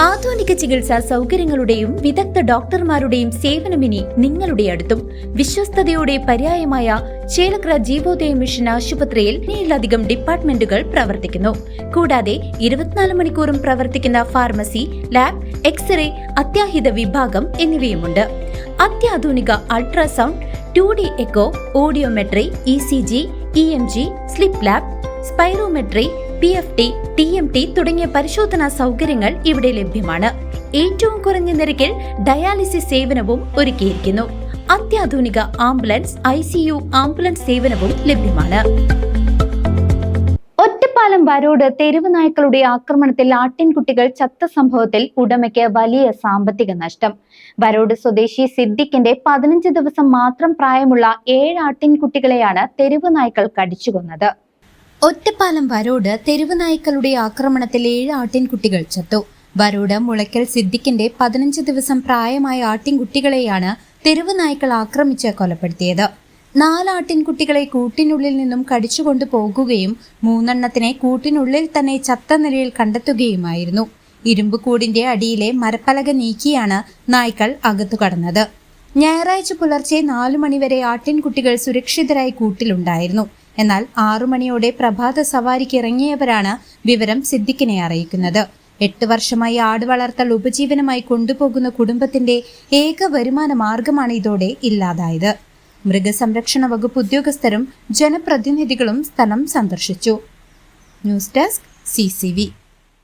ആധുനിക ചികിത്സാ സൗകര്യങ്ങളുടെയും വിദഗ്ധ ഡോക്ടർമാരുടെയും സേവനമിനി നിങ്ങളുടെ അടുത്തും. വിശ്വസ്തതയുടെ പര്യായമായ ചേലക്കര ജീവോദയ മിഷൻ ആശുപത്രിയിൽ 7ലധികം ഡിപ്പാർട്ട്മെന്റുകൾ പ്രവർത്തിക്കുന്നു. കൂടാതെ 24 മണിക്കൂറും പ്രവർത്തിക്കുന്ന ഫാർമസി, ലാബ്, എക്സ്റേ, അത്യാഹിത വിഭാഗം എന്നിവയുമുണ്ട്. അത്യാധുനിക ultrasound, 2D echo, audiometry, ECG, EMG, sleep lab, spirometry, PFT, TMT തുടങ്ങിയ പരിശോധനാ സൗകര്യങ്ങൾ ഇവിടെ ലഭ്യമാണ്. ഏറ്റവും കുറഞ്ഞ നിരക്കിൽ ഡയാലിസിസ് സേവനവും ഒരുക്കിയിരിക്കുന്നു. അത്യാധുനിക ആംബുലൻസ്, ICU ആംബുലൻസ് സേവനവും ലഭ്യമാണ്. ഒറ്റപ്പാലം വരോട് തെരുവ് നായ്ക്കളുടെ ആക്രമണത്തിൽ ആട്ടിൻകുട്ടികൾ ചത്ത സംഭവത്തിൽ ഉടമയ്ക്ക് വലിയ സാമ്പത്തിക നഷ്ടം. വരോട് സ്വദേശി സിദ്ദിഖിന്റെ 15 ദിവസം മാത്രം പ്രായമുള്ള 7 ആട്ടിൻകുട്ടികളെയാണ് തെരുവ് നായ്ക്കൾ കടിച്ചുകൊന്നത്. ഒറ്റപ്പാലം വരോട് തെരുവ് നായ്ക്കളുടെ ആക്രമണത്തിൽ 7 ആട്ടിൻകുട്ടികൾ ചത്തു. വരോട് മുളയ്ക്കൽ സിദ്ദിഖിന്റെ 15 ദിവസം പ്രായമായ ആട്ടിൻകുട്ടികളെയാണ് തെരുവ് നായ്ക്കൾ ആക്രമിച്ച് കൊലപ്പെടുത്തിയത്. 4 ആട്ടിൻകുട്ടികളെ കൂട്ടിനുള്ളിൽ നിന്നും കടിച്ചുകൊണ്ടു പോകുകയും 3 എണ്ണത്തിനെ കൂട്ടിനുള്ളിൽ തന്നെ ചത്ത നിലയിൽ കണ്ടെത്തുകയുമായിരുന്നു. ഇരുമ്പുകൂടിന്റെ അടിയിലെ മരപ്പലക നീക്കിയാണ് നായ്ക്കൾ അകത്തു കടന്നത്. ഞായറാഴ്ച പുലർച്ചെ 4 മണിവരെ ആട്ടിൻകുട്ടികൾ സുരക്ഷിതരായി കൂട്ടിലുണ്ടായിരുന്നു. എന്നാൽ 6 മണിയോടെ പ്രഭാത സവാരിക്ക് ഇറങ്ങിയവരാണ് വിവരം സിദ്ദിഖിനെ അറിയിക്കുന്നത്. 8 വർഷമായി ആട് വളർത്തൽ ഉപജീവനമായി കൊണ്ടുപോകുന്ന കുടുംബത്തിന്റെ ഏക വരുമാന മാർഗമാണ് ഇതോടെ ഇല്ലാതായത്. മൃഗസംരക്ഷണ വകുപ്പ് ഉദ്യോഗസ്ഥരും ജനപ്രതിനിധികളും സ്ഥലം സന്ദർശിച്ചു. News desk CCV.